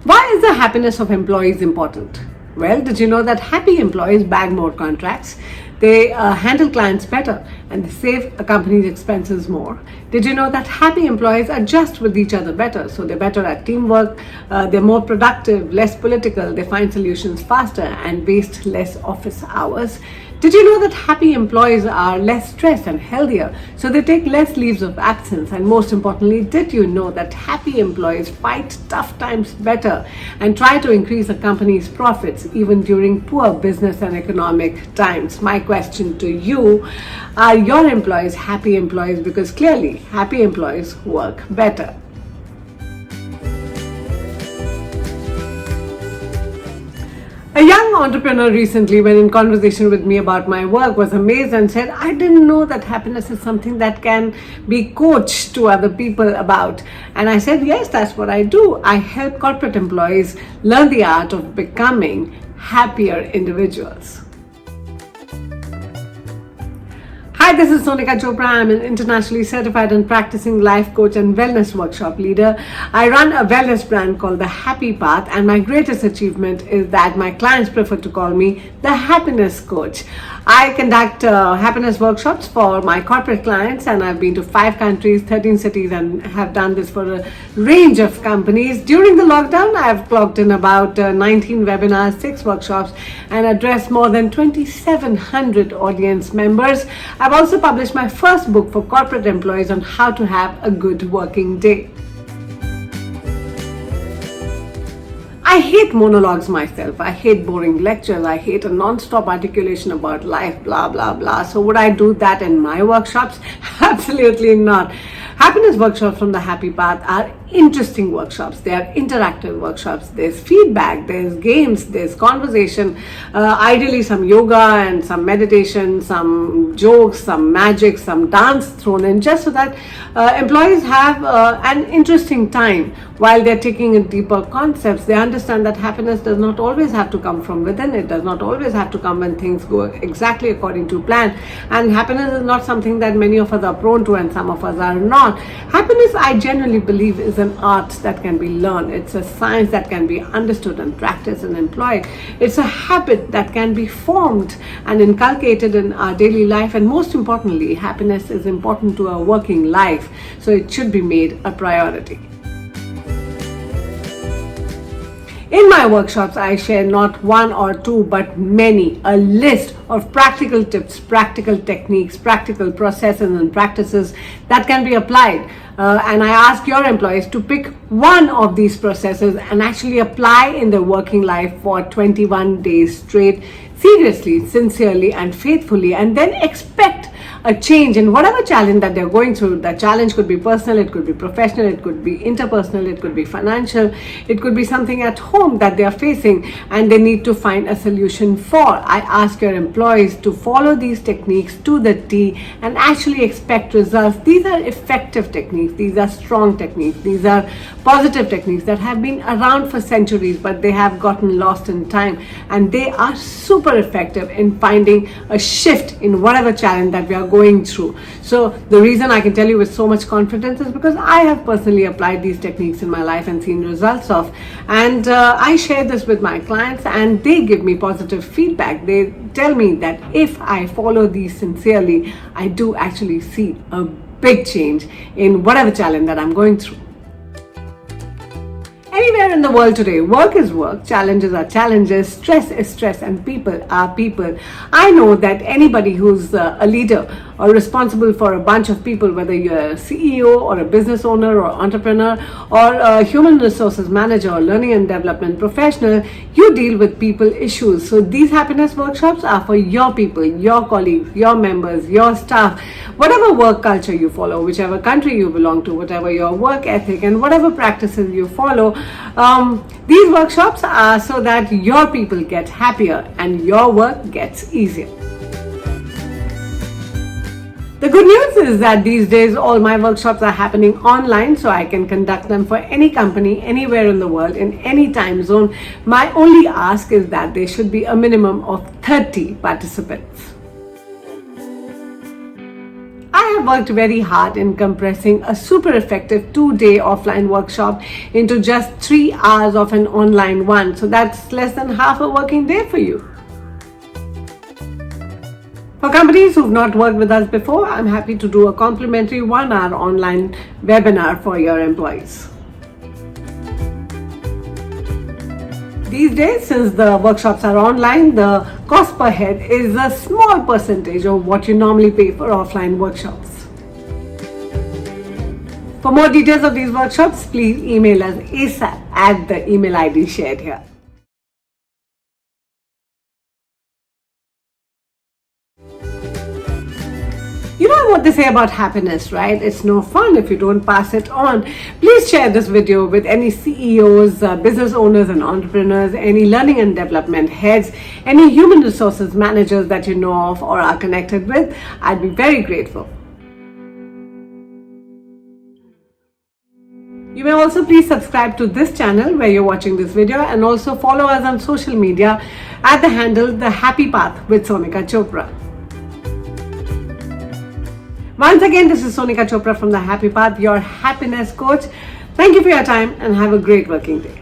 Why is the happiness of employees important? Well, did you know that happy employees bag more contracts? They handle clients better and they save a company's expenses more. Did you know that happy employees adjust with each other better? So they're better at teamwork, they're more productive, less political, they find solutions faster and waste less office hours. Did you know that happy employees are less stressed and healthier? So they take less leaves of absence. And most importantly, did you know that happy employees fight tough times better and try to increase a company's profits even during poor business and economic times? My question to you, are your employees happy employees? Because clearly, happy employees work better. A young entrepreneur recently, when in conversation with me about my work, was amazed and said, I didn't know that happiness is something that can be coached to other people about. And I said, yes, that's what I do. I help corporate employees learn the art of becoming happier individuals. Hi, this is Sonika Chopra. I'm an internationally certified and practicing life coach and wellness workshop leader. I run a wellness brand called The Happy Path, and my greatest achievement is that my clients prefer to call me the happiness coach. I conduct happiness workshops for my corporate clients, and I've been to 5 countries, 13 cities, and have done this for a range of companies. During the lockdown, I've clocked in about 19 webinars, 6 workshops, and addressed more than 2,700 audience members. I've also published my first book for corporate employees on how to have a good working day. I hate monologues myself. I hate boring lectures. I hate a non-stop articulation about life, blah, blah, blah. So would I do that in my workshops? Absolutely not. Happiness workshops from The Happy Path are interesting workshops. They are interactive workshops. There's feedback, there's games, there's conversation, ideally some yoga and some meditation, some jokes, some magic, some dance thrown in, just so that employees have an interesting time while they're taking in deeper concepts. They understand that happiness does not always have to come from within. It does not always have to come when things go exactly according to plan. And happiness is not something that many of us are prone to and some of us are not. Happiness, I genuinely believe, is an art that can be learned. It's a science that can be understood and practiced and employed. It's a habit that can be formed and inculcated in our daily life. And most importantly, happiness is important to our working life. So it should be made a priority. In my workshops, I share not 1 or 2, but many, a list of practical tips, practical techniques, practical processes and practices that can be applied. And I ask your employees to pick one of these processes and actually apply in their working life for 21 days straight, seriously, sincerely, and faithfully, and then expect a change in whatever challenge that they're going through. That challenge could be personal, it could be professional, it could be interpersonal, it could be financial, it could be something at home that they are facing and they need to find a solution for. I ask your employees to follow these techniques to the T and actually expect results. These are effective techniques, these are strong techniques, these are positive techniques that have been around for centuries, but they have gotten lost in time, and they are super effective in finding a shift in whatever challenge that we are going through. So the reason I can tell you with so much confidence is because I have personally applied these techniques in my life and seen results of, and I share this with my clients and they give me positive feedback. They tell me that if I follow these sincerely, I do actually see a big change in whatever challenge that I'm going through. Anywhere in the world today, work is work, challenges are challenges, stress is stress, and people are people. I know that anybody who's a leader or responsible for a bunch of people, whether you're a CEO or a business owner or entrepreneur or a human resources manager or learning and development professional, you deal with people issues. So these happiness workshops are for your people, your colleagues, your members, your staff, whatever work culture you follow, whichever country you belong to, whatever your work ethic and whatever practices you follow. These workshops are so that your people get happier and your work gets easier. The good news is that these days all my workshops are happening online, so I can conduct them for any company anywhere in the world in any time zone. My only ask is that there should be a minimum of 30 participants. I have worked very hard in compressing a super effective 2-day offline workshop into just 3 hours of an online one. So that's less than half a working day for you. For companies who've not worked with us before, I'm happy to do a complimentary 1-hour online webinar for your employees. These days, since the workshops are online, the cost per head is a small percentage of what you normally pay for offline workshops. For more details of these workshops, please email us ASAP at the email ID shared here. You know what they say about happiness, right? It's no fun if you don't pass it on. Please share this video with any CEOs, business owners and entrepreneurs, any learning and development heads, any human resources managers that you know of or are connected with. I'd be very grateful. You may also please subscribe to this channel where you're watching this video, and also follow us on social media at the handle The Happy Path with Sonika Chopra. Once again, this is Sonika Chopra from The Happy Path, your happiness coach. Thank you for your time and have a great working day.